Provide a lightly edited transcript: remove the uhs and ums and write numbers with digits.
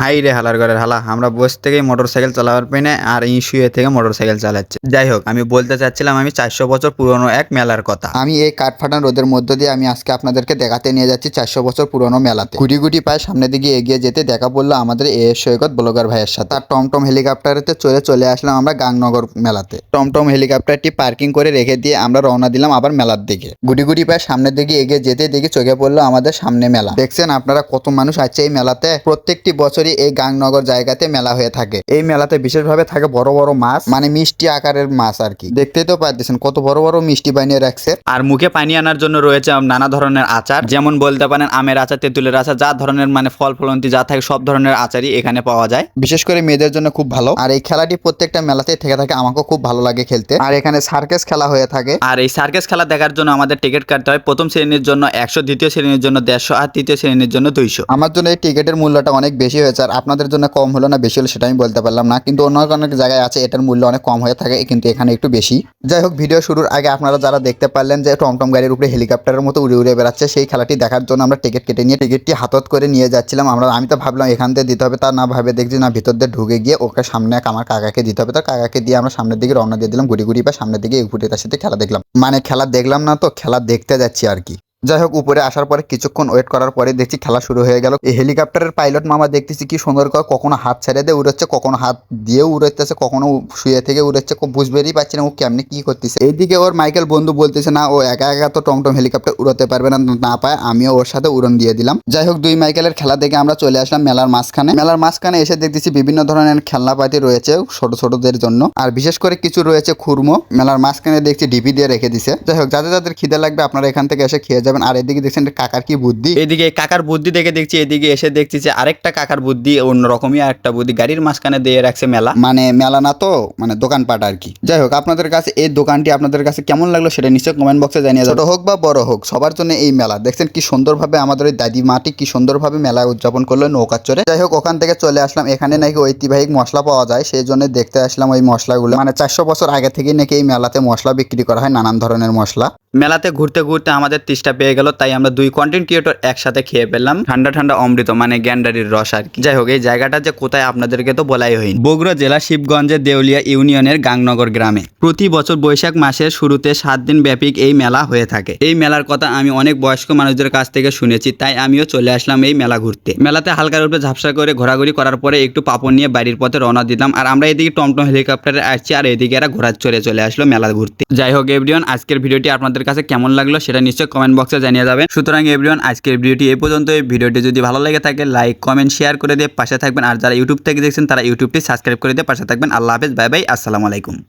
High রে হালার ঘরের হালা, আমরা বসে থেকেই মোটরসাইকেল চালাবার পেনে আর শুয়ে থেকে মোটরসাইকেল চালাচ্ছে। যাই হোক, আমি বলতে চাচ্ছিলাম আমি 400 বছর পুরনো এক মেলার কথা। আমি এই কাঠফাটান রোদের মধ্য দিয়ে আমি আজকে আপনাদেরকে দেখাতে নিয়ে যাচ্ছি 400 বছর পুরনো মেলাতে। গুটি গুটি পায়ে সামনের দিকে এগিয়ে যেতে দেখা পড়লো আমাদের সৈকত ব্লগার ভাইয়ের সাথে। তার টমটম হেলিকপ্টারেতে চলে আসলাম আমরা গাংনগর মেলাতে। টমটম হেলিকপ্টারটি পার্কিং করে রেখে দিয়ে আমরা রওনা দিলাম আবার মেলার দিকে। গুটি গুটি পায়ে সামনের দিকে এগিয়ে যেতে দেখি চোখে পড়লো আমাদের সামনে মেলা। দেখছেন আপনারা কত মানুষ আছে এই মেলাতে। প্রত্যেকটি বছরই এই গাংনগর জায়গাতে মেলা হয়ে থাকে। এই মেলাতে বিশেষভাবে থাকে বড় বড় মাছ, মানে মিষ্টি আকারের মাছ আর কি। দেখতেই তো পাচ্ছেন কত বড় বড় মিষ্টি বানিয়ে রাখছে। আর মুখে পানি আনার জন্য রয়েছে নানা ধরনের আচার, যেমন বলতে পারেন আমের আচার, তেঁতুলের আচার, যা ধরনের মানে ফল ফলন্তি যা থাকে সব ধরনের আচারই এখানে পাওয়া যায়। বিশেষ করে মেয়েদের জন্য খুব ভালো। আর এই খেলাটি প্রত্যেকটা মেলাতেই থেকে থাকে, আমাকেও খুব ভালো লাগে খেলতে। আর এখানে সার্কাস খেলা হয়ে থাকে। আর এই সার্কাস খেলা দেখার জন্য আমাদের টিকিট কাটতে হয়। প্রথম শ্রেণীর জন্য 100, দ্বিতীয় শ্রেণীর জন্য 150 আর তৃতীয় শ্রেণীর জন্য 200। আমার জন্য এই টিকিটের মূল্যটা অনেক বেশি হয়েছে। আর আপনাদের জন্য কম হলো না বেশি হলো সেটা আমি বলতে পারলাম না, কিন্তু অন্য অনেক জায়গায় আছে এটার মূল্য অনেক কম হয়ে থাকে, কিন্তু এখানে একটু বেশি। যাই হোক, ভিডিও শুরুর আগে আপনারা যারা দেখতে পারলেন যে টমটম গাড়ির উপরে হেলিকপ্টারের মতো উড়ে উড়ে বেড়াচ্ছে, সেই খেলাটি দেখার জন্য আমরা টিকিট কেটে নিয়ে টিকিটটি হাতত করে নিয়ে যাচ্ছিলাম। আমি তো ভাবলাম এখান থেকে দিতে হবে, তা না ভাবে দেখছি না, ভিতর দিয়ে ঢুকে গিয়ে ওকে সামনে আমার কাকাকে দিতে হবে। তার কাকাকে দিয়ে আমরা সামনের দিকে রওনা দিয়ে দিলাম। গুটি গুটি পা সামনের দিকে তার সাথে খেলা দেখলাম, মানে খেলা দেখলাম না তো, খেলা দেখতে যাচ্ছি আর কি। যাই হোক, উপরে আসার পরে কিছুক্ষণ ওয়েট করার পরে দেখছি খেলা শুরু হয়ে গেল। এই হেলিকপ্টারের পাইলট মামা দেখতেছি কি সুন্দর করে কখনো হাত ছেড়ে দিয়ে উড়াচ্ছে, কখনো হাত দিয়েও উড়াইতেছে, কখনো শুয়ে থেকে উড়াচ্ছে। বুঝবেরই পাচ্ছি না ও কেমনি কি করতেছে। এইদিকে ওর মাইকেল বন্ধু বলতেছে না ও একা একা তো টমটম হেলিকপ্টার উড়াতে পারবে না পায়, আমিও ওর সাথে উড়ন দিয়ে দিলাম। যাই হোক, দুই মাইকেলের খেলা দেখে আমরা চলে আসলাম মেলার মাঝখানে। মেলার মাঝখানে এসে দেখতেছি বিভিন্ন ধরনের খেলনাপাতি রয়েছে ছোট ছোটদের জন্য, আর বিশেষ করে কিছু রয়েছে খুরমো। মেলার মাঝখানে দেখছি ডিপি দিয়ে রেখে দিছে। যাই হোক, যাদের যাদের খিদে লাগবে আপনারা এখান থেকে এসে খেয়ে যাবেন। আর এদিকে দেখছেন কাকার কি বুদ্ধি, এদিকে কাকার বুদ্ধি দেখে দেখছি এদিকে এসে দেখছি যে আরেকটা কাকার বুদ্ধি, অন্যরকমই আরেকটা বুদ্ধি গাড়ির মাঝখানে দিয়ে রাখছে মেলা, মানে মেলা না তো মানে দোকানপাট আর কি। যাই হোক, আপনাদের কাছে এই দোকানটি আপনাদের কাছে কেমন লাগলো সেটা নিশ্চয়ই কমেন্ট বক্সে জানিয়ে যাবেন। ছোট হোক বা বড় হোক সবার জন্য এই মেলা। দেখছেন কি সুন্দরভাবে আমাদের ওই দাদি মাটি কি সুন্দরভাবে মেলা উদযাপন করলো নৌকা চড়ে। যাই হোক, ওখান থেকে চলে আসলাম। এখানে নাকি ঐতিহাসিক মশলা পাওয়া যায়, সেই জন্য দেখতে আসলাম ওই মশলাগুলো। মানে 400 বছর আগে থেকেই নাকি এই মেলাতে মশলা বিক্রি করা হয়, নানান ধরনের মশলা। মেলাতে ঘুরতে ঘুরতে আমাদের তৃষ্ণা পেয়ে গেল, তাই আমরা দুই কন্টেন্ট ক্রিয়েটর একসাথে খেয়ে পেলাম ঠান্ডা ঠান্ডা অমৃত, মানে গ্যান্ডারির রস আর কি। যাই হোক, এই জায়গাটা যে কোথায় আপনাদেরকে তো বলাই হয়নি। বগুড়া জেলা শিবগঞ্জের দেউলিয়া ইউনিয়নের গাংনগর গ্রামে প্রতি বছর বৈশাখ মাসের শুরুতে 7 দিন ব্যাপী এই মেলা হয়ে থাকে। এই মেলার কথা আমি অনেক বয়স্ক মানুষদের কাছ থেকে শুনেছি, তাই আমিও চলে আসলাম এই মেলা ঘুরতে। মেলাতে হালকার উপরে ঝাপসা করে ঘোরাঘুরি করার পরে একটু পাপড় নিয়ে বাড়ির পথে রওনা দিলাম। আর আমরা এদিকে টমটম হেলিকপ্টারে আসছি, আর এদিকে এরা ঘোরার চলে আসলো মেলা ঘুরতে। যাই হোক এভরিওয়ান, আজকের ভিডিওটি আপনাদের কাছে কেমন লাগলো সেটা নিশ্চয়ই কমেন্ট বক্সে জানিয়ে যাবেন। সুতরাং এভরিওয়ান, আজকের ভিডিওটি এই পর্যন্ত। এই ভিডিওটি যদি ভালো লেগে থাকে লাইক কমেন্ট শেয়ার করে দিয়ে পাশে থাকবেন। আর যারা ইউটিউব থেকে দেখছেন তারা ইউটিউবটি সাবস্ক্রাইব করে দিয়ে পাশে থাকবেন। আল্লাহ হাফেজ, বাই বাই, আসসালামু আলাইকুম।